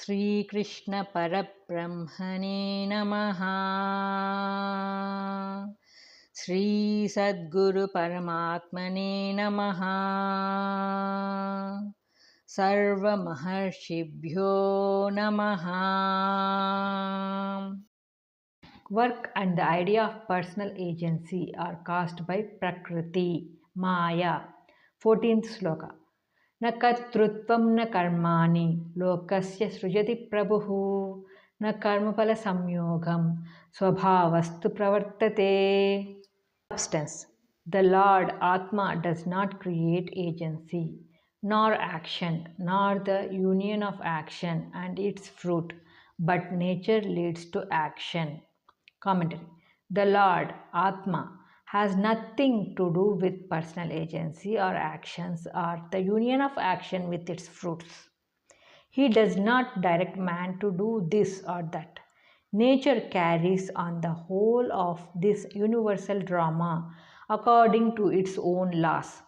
Shri Krishna Parabrahmane Namaha. Shri Sadguru Paramatmane Namaha. Sarva Maharshibhyo Namaha. Work and the idea of personal agency are caused by Prakriti, Maya. 14th Shloka. न कर्तृत्वं न कर्माणि लोकस्य सृजति प्रभुः न कर्मफलसंयोगं स्वभावस्तु प्रवर्तते. Substance. The Lord Atma does not create agency, nor action, nor the union of action and its fruit, but nature leads to action. Commentary. The Lord Atma has nothing to do with personal agency or actions or the union of action with its fruits. He does not direct man to do this or that. Nature carries on the whole of this universal drama according to its own laws.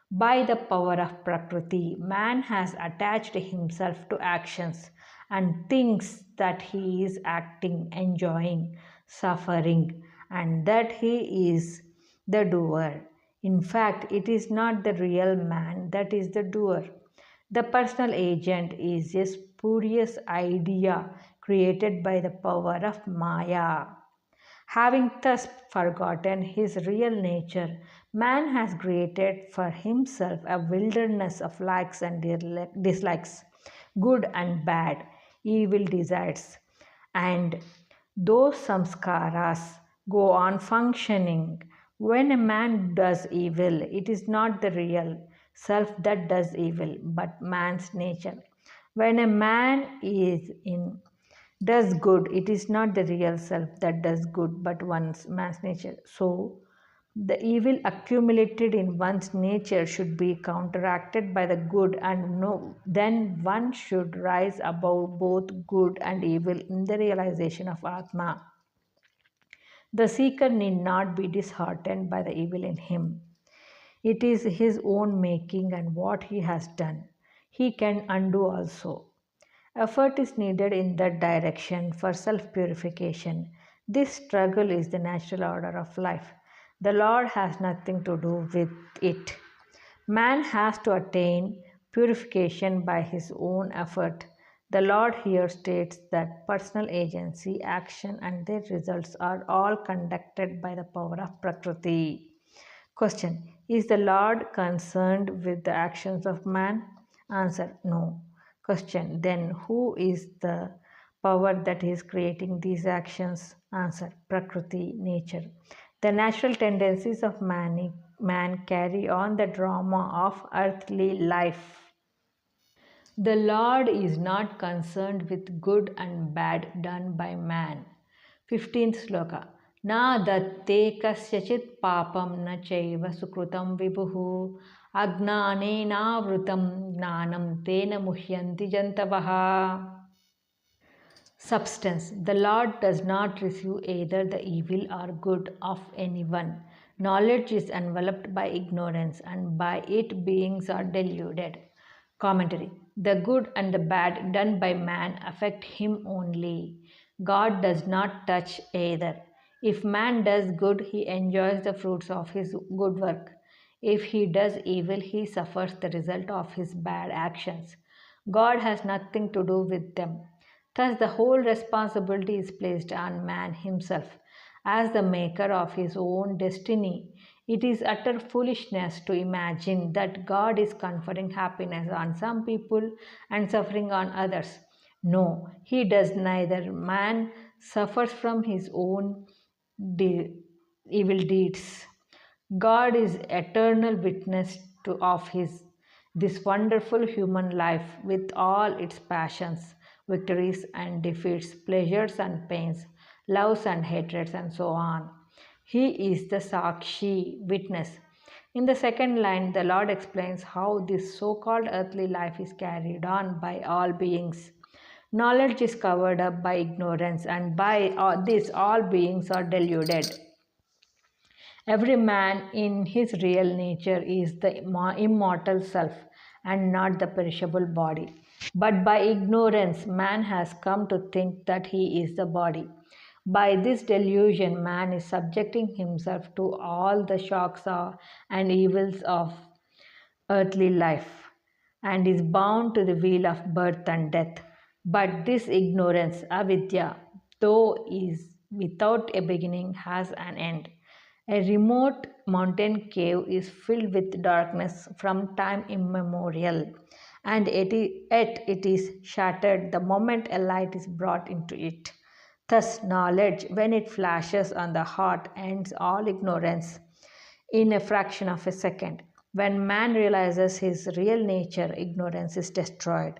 By the power of Prakriti, man has attached himself to actions and thinks that he is acting, enjoying, suffering, and that he is the doer. In fact, it is not the real man that is the doer. The personal agent is a spurious idea created by the power of Maya. Having thus forgotten his real nature, man has created for himself a wilderness of likes and dislikes, good and bad, evil desires, and those samskaras go on functioning. When a man does evil, it is not the real self that does evil, but man's nature. When a man does good, it is not the real self that does good, but man's nature. So, the evil accumulated in one's nature should be counteracted by the good, and then one should rise above both good and evil in the realization of Atma. The seeker need not be disheartened by the evil in him. It is his own making, and what he has done, he can undo also. Effort is needed in that direction for self purification. This struggle is the natural order of life. The Lord has nothing to do with it. Man has to attain purification by his own effort. The Lord here states that personal agency, action, and their results are all conducted by the power of Prakriti. Question. Is the Lord concerned with the actions of man? Answer. No. Question. Then who is the power that is creating these actions? Answer. Prakriti, nature. The natural tendencies of man carry on the drama of earthly life. The Lord is not concerned with good and bad done by man. 15th Shloka. Na datte kasyachit papam na chaiva sukrutam vibhuhu agnanenavrutam gnanam tena muhyanti jantavaha. Substance. The Lord does not receive either the evil or good of anyone. Knowledge is enveloped by ignorance, and by it beings are deluded. Commentary. The good and the bad done by man affect him only. God does not touch either. If man does good, he enjoys the fruits of his good work. If he does evil, he suffers the result of his bad actions. God has nothing to do with them. Thus, the whole responsibility is placed on man himself as the maker of his own destiny. It is utter foolishness to imagine that God is conferring happiness on some people and suffering on others. No, he does neither. Man suffers from his own evil deeds. God is eternal witness of this wonderful human life with all its passions, victories and defeats, pleasures and pains, loves and hatreds, and so on. He is the Sakshi, witness. In the second line, the Lord explains how this so-called earthly life is carried on by all beings. Knowledge is covered up by ignorance, and by this all beings are deluded. Every man in his real nature is the immortal self and not the perishable body. But by ignorance, man has come to think that he is the body. By this delusion, man is subjecting himself to all the shocks and evils of earthly life and is bound to the wheel of birth and death. But this ignorance, avidya, though is without a beginning, has an end. A remote mountain cave is filled with darkness from time immemorial, and yet it is shattered the moment a light is brought into it. Thus, knowledge, when it flashes on the heart, ends all ignorance in a fraction of a second. When man realizes his real nature, ignorance is destroyed.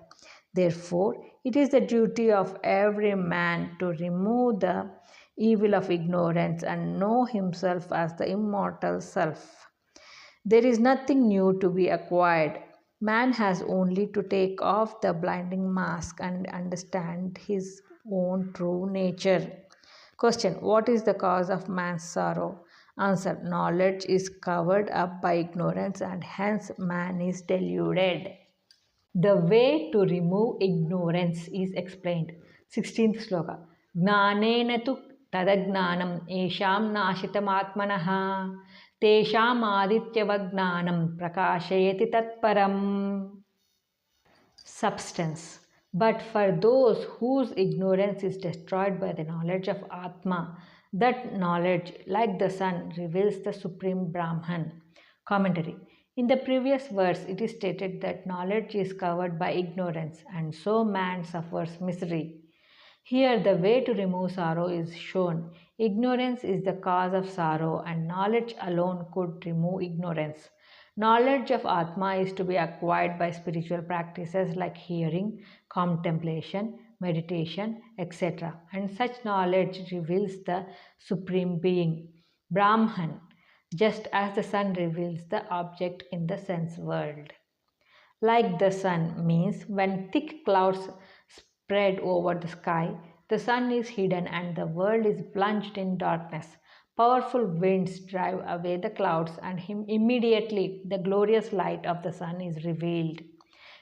Therefore, it is the duty of every man to remove the evil of ignorance and know himself as the immortal self. There is nothing new to be acquired. Man has only to take off the blinding mask and understand his own true nature. Question: what is the cause of man's sorrow? Answer: knowledge is covered up by ignorance and hence man is deluded. The way to remove ignorance is explained. 16th sloka. Jnanena tu tadagnanam esham nashitamatmanaha tesham adityavagnanam prakashayati tatparam. Substance. But for those whose ignorance is destroyed by the knowledge of Atma, that knowledge, like the sun, reveals the Supreme Brahman. Commentary. In the previous verse, it is stated that knowledge is covered by ignorance, and so man suffers misery. Here, the way to remove sorrow is shown. Ignorance is the cause of sorrow, and knowledge alone could remove ignorance. Knowledge of Atma is to be acquired by spiritual practices like hearing, contemplation, meditation, etc. And such knowledge reveals the Supreme Being, Brahman, just as the sun reveals the object in the sense world. Like the sun means when thick clouds spread over the sky, the sun is hidden and the world is plunged in darkness. Powerful winds drive away the clouds and immediately the glorious light of the sun is revealed.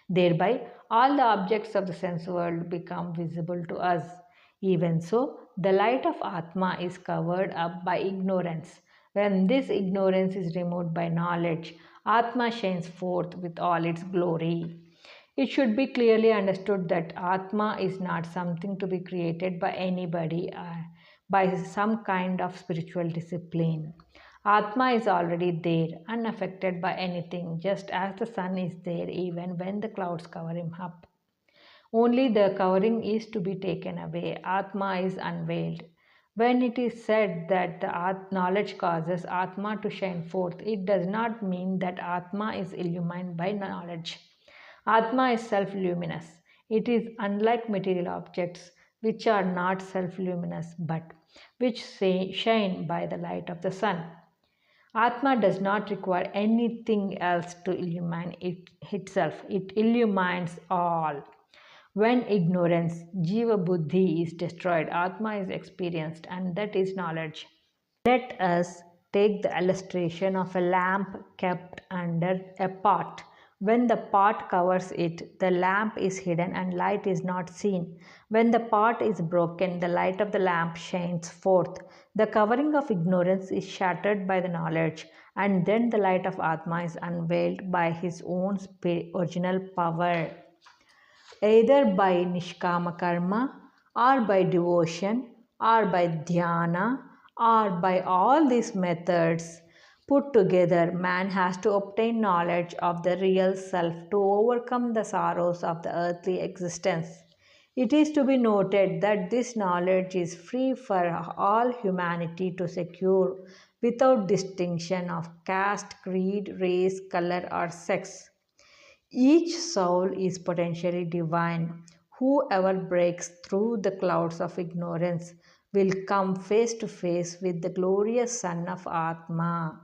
Thereby, all the objects of the sense world become visible to us. Even so, the light of Atma is covered up by ignorance. When this ignorance is removed by knowledge, Atma shines forth with all its glory. It should be clearly understood that Atma is not something to be created by anybody by some kind of spiritual discipline. Atma is already there, unaffected by anything, just as the sun is there even when the clouds cover him up. Only the covering is to be taken away. Atma is unveiled. When it is said that the knowledge causes Atma to shine forth, it does not mean that Atma is illumined by knowledge. Atma is self-luminous. It is unlike material objects which are not self-luminous but which shine by the light of the sun. Atma does not require anything else to illumine itself. It illumines all. When ignorance, Jiva Buddhi, is destroyed, Atma is experienced, and that is knowledge. Let us take the illustration of a lamp kept under a pot. When the pot covers it, the lamp is hidden and light is not seen. When the pot is broken, the light of the lamp shines forth. The covering of ignorance is shattered by the knowledge, and then the light of Atma is unveiled by his own original power. Either by nishkama karma or by devotion or by dhyana or by all these methods put together, man has to obtain knowledge of the real self to overcome the sorrows of the earthly existence. It is to be noted that this knowledge is free for all humanity to secure without distinction of caste, creed, race, color, or sex. Each soul is potentially divine. Whoever breaks through the clouds of ignorance will come face to face with the glorious sun of Atma.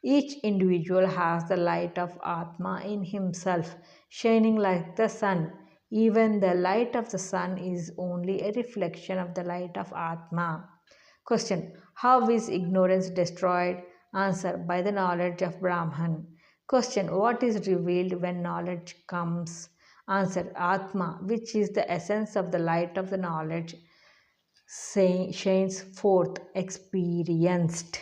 Each individual has the light of Atma in himself, shining like the sun. Even the light of the sun is only a reflection of the light of Atma. Question: how is ignorance destroyed? Answer: by the knowledge of Brahman. Question: what is revealed when knowledge comes? Answer: Atma, which is the essence of the light of the knowledge, shines forth, experienced.